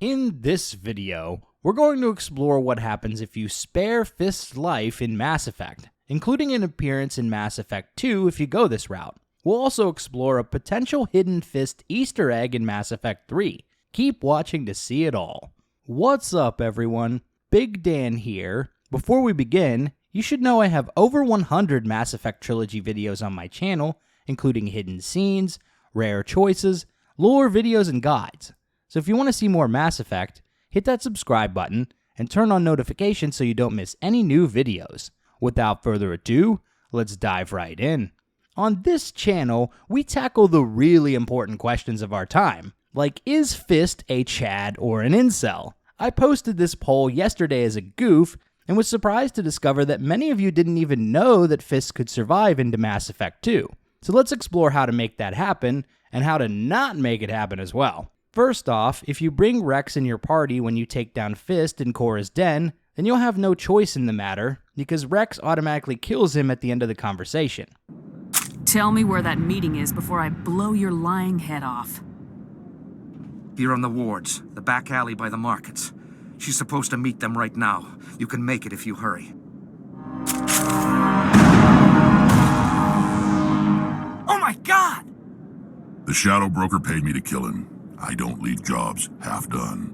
In this video, we're going to explore what happens if you spare Fist's life in Mass Effect, including an appearance in Mass Effect 2 if you go this route. We'll also explore a potential hidden Fist Easter egg in Mass Effect 3. Keep watching to see it all. What's up everyone? Big Dan here. Before we begin, you should know I have over 100 Mass Effect Trilogy videos on my channel, including hidden scenes, rare choices, lore videos, and guides. So if you want to see more Mass Effect, hit that subscribe button and turn on notifications so you don't miss any new videos. Without further ado, let's dive right in. On this channel, we tackle the really important questions of our time, like is Fist a Chad or an Incel? I posted this poll yesterday as a goof and was surprised to discover that many of you didn't even know that Fist could survive into Mass Effect 2. So let's explore how to make that happen and how to not make it happen as well. First off, if you bring Wrex in your party when you take down Fist in Cora's den, then you'll have no choice in the matter, because Wrex automatically kills him at the end of the conversation. Tell me where that meeting is before I blow your lying head off. Here on the wards, the back alley by the markets. She's supposed to meet them right now. You can make it if you hurry. Oh my God! The Shadow Broker paid me to kill him. I don't leave jobs half done.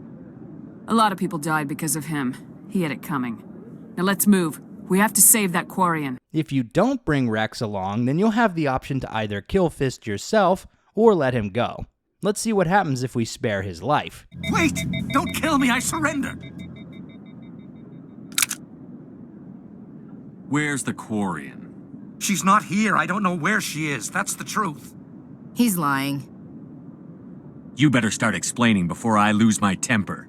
A lot of people died because of him. He had it coming. Now let's move. We have to save that Quarian. If you don't bring Wrex along, then you'll have the option to either kill Fist yourself or let him go. Let's see what happens if we spare his life. Wait! Don't kill me, I surrender! Where's the Quarian? She's not here. I don't know where she is. That's the truth. He's lying. You better start explaining before I lose my temper.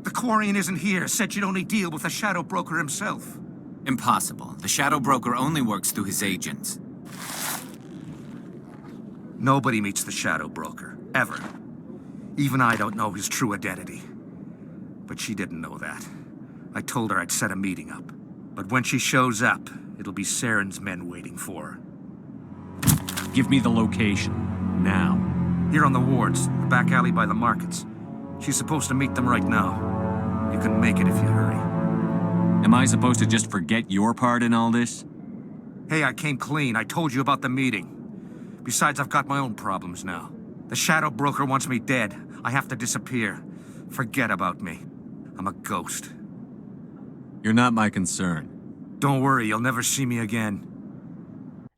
The Quarian isn't here. Said you'd only deal with the Shadow Broker himself. Impossible. The Shadow Broker only works through his agents. Nobody meets the Shadow Broker, ever. Even I don't know his true identity. But she didn't know that. I told her I'd set a meeting up. But when she shows up, it'll be Saren's men waiting for her. Give me the location, now. Here on the wards, the back alley by the markets. She's supposed to meet them right now. You can make it if you hurry. Am I supposed to just forget your part in all this? Hey, I came clean. I told you about the meeting. Besides, I've got my own problems now. The Shadow Broker wants me dead. I have to disappear. Forget about me. I'm a ghost. You're not my concern. Don't worry, you'll never see me again.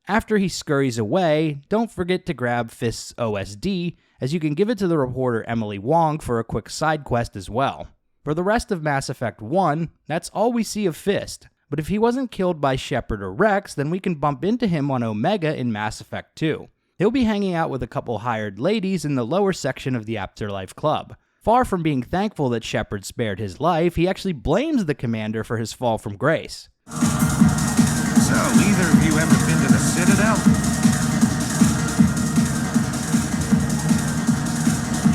After he scurries away, don't forget to grab Fist's OSD, as you can give it to the reporter Emily Wong for a quick side quest as well. For the rest of Mass Effect 1, that's all we see of Fist, but if he wasn't killed by Shepard or Wrex, then we can bump into him on Omega in Mass Effect 2. He'll be hanging out with a couple hired ladies in the lower section of the Afterlife Club. Far from being thankful that Shepard spared his life, he actually blames the commander for his fall from grace. So, either of you ever been to the Citadel?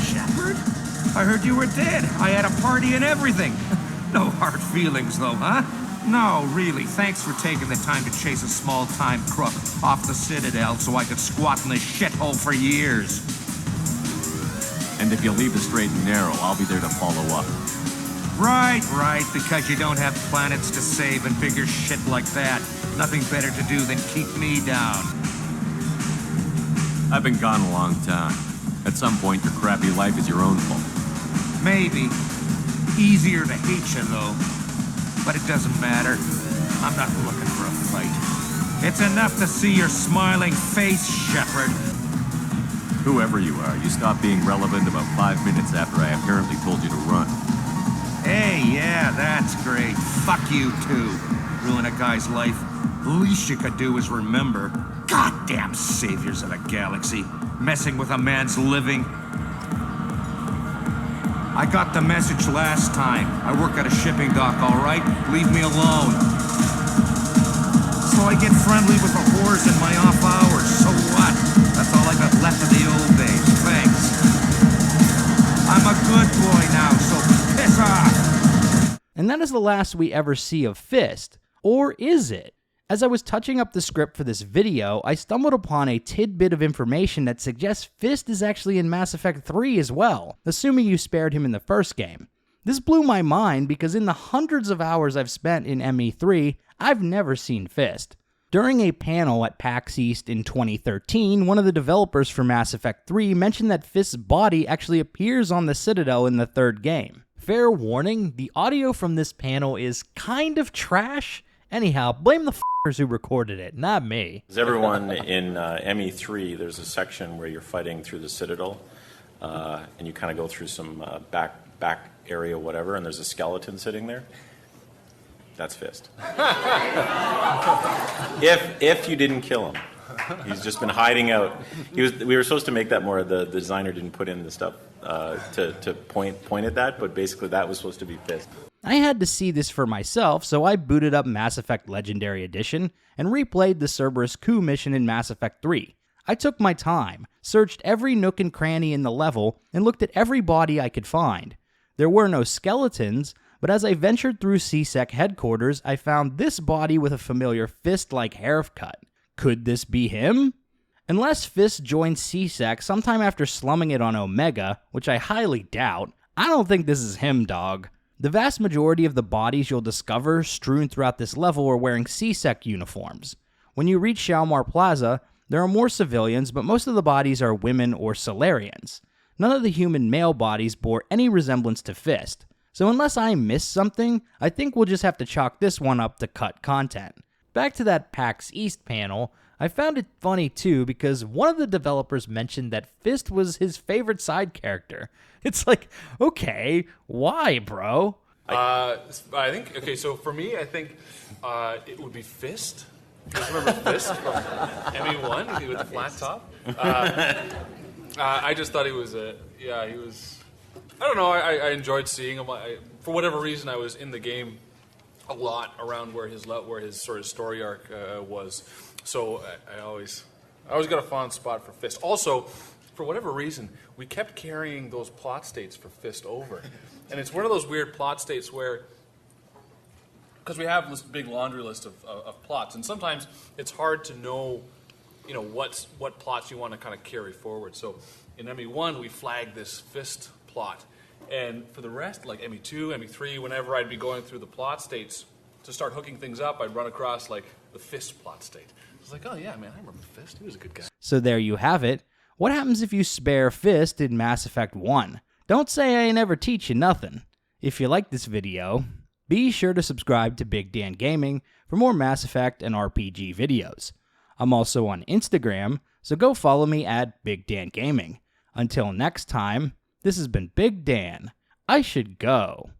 Shepard? I heard you were dead. I had a party and everything. No hard feelings, though, huh? No, really. Thanks for taking the time to chase a small-time crook off the Citadel so I could squat in this shithole for years. And if you leave the straight and narrow, I'll be there to follow up. Right, because you don't have planets to save and bigger shit like that. Nothing better to do than keep me down. I've been gone a long time. At some point, your crappy life is your own fault. Maybe. Easier to hate you, though. But it doesn't matter. I'm not looking for a fight. It's enough to see your smiling face, Shepard. Whoever you are, you stopped being relevant about 5 minutes after I apparently told you to run. Hey, yeah, that's great. Fuck you, too. Ruin a guy's life. The least you could do is remember. Goddamn saviors of the galaxy. Messing with a man's living. I got the message last time. I work at a shipping dock, all right? Leave me alone. So I get friendly with the whores in my off hours. So what? That's all I got left of the old days. Thanks. I'm a good boy now, so piss off. And that is the last we ever see of Fist. Or is it? As I was touching up the script for this video, I stumbled upon a tidbit of information that suggests Fist is actually in Mass Effect 3 as well, assuming you spared him in the first game. This blew my mind because in the hundreds of hours I've spent in ME3, I've never seen Fist. During a panel at PAX EAST in 2013, one of the developers for Mass Effect 3 mentioned that Fist's body actually appears on the Citadel in the third game. Fair warning, the audio from this panel is kind of trash. Anyhow, blame the f***ers who recorded it, not me. As everyone in ME3, there's a section where you're fighting through the Citadel, and you kind of go through some back area, whatever, and there's a skeleton sitting there. That's Fist. if you didn't kill him. He's just been hiding out. We were supposed to make that more, the designer didn't put in the stuff to point at that, but basically that was supposed to be Fist. I had to see this for myself, so I booted up Mass Effect Legendary Edition and replayed the Cerberus coup mission in Mass Effect 3. I took my time, searched every nook and cranny in the level, and looked at every body I could find. There were no skeletons, but as I ventured through CSEC headquarters, I found this body with a familiar Fist-like haircut. Could this be him? Unless Fist joined CSEC sometime after slumming it on Omega, which I highly doubt, I don't think this is him, dog. The vast majority of the bodies you'll discover strewn throughout this level are wearing CSEC uniforms. When you reach Shalmar Plaza, there are more civilians, but most of the bodies are women or Solarians. None of the human male bodies bore any resemblance to Fist, so unless I missed something, I think we'll just have to chalk this one up to cut content. Back to that PAX East panel, I found it funny too because one of the developers mentioned that Fist was his favorite side character. It's like, okay, why, bro? I think, okay, so for me, I think it would be Fist. You guys remember Fist from ME1 with the flat top? I just thought he was he was, I don't know, I enjoyed seeing him. For whatever reason, I was in the game a lot around where his sort of story arc was. So I always got a fond spot for Fist. Also, for whatever reason, we kept carrying those plot states for Fist over. And it's one of those weird plot states where, because we have this big laundry list of plots, and sometimes it's hard to know, what plots you want to kind of carry forward. So in ME1, we flagged this Fist plot. And for the rest, like ME2, ME3, whenever I'd be going through the plot states to start hooking things up, I'd run across like the Fist plot state. I was like, oh yeah, man, I remember Fist. He was a good guy. So there you have it. What happens if you spare Fist in Mass Effect 1? Don't say I never teach you nothing. If you like this video, be sure to subscribe to Big Dan Gaming for more Mass Effect and RPG videos. I'm also on Instagram, so go follow me at Big Dan Gaming. Until next time, this has been Big Dan. I should go.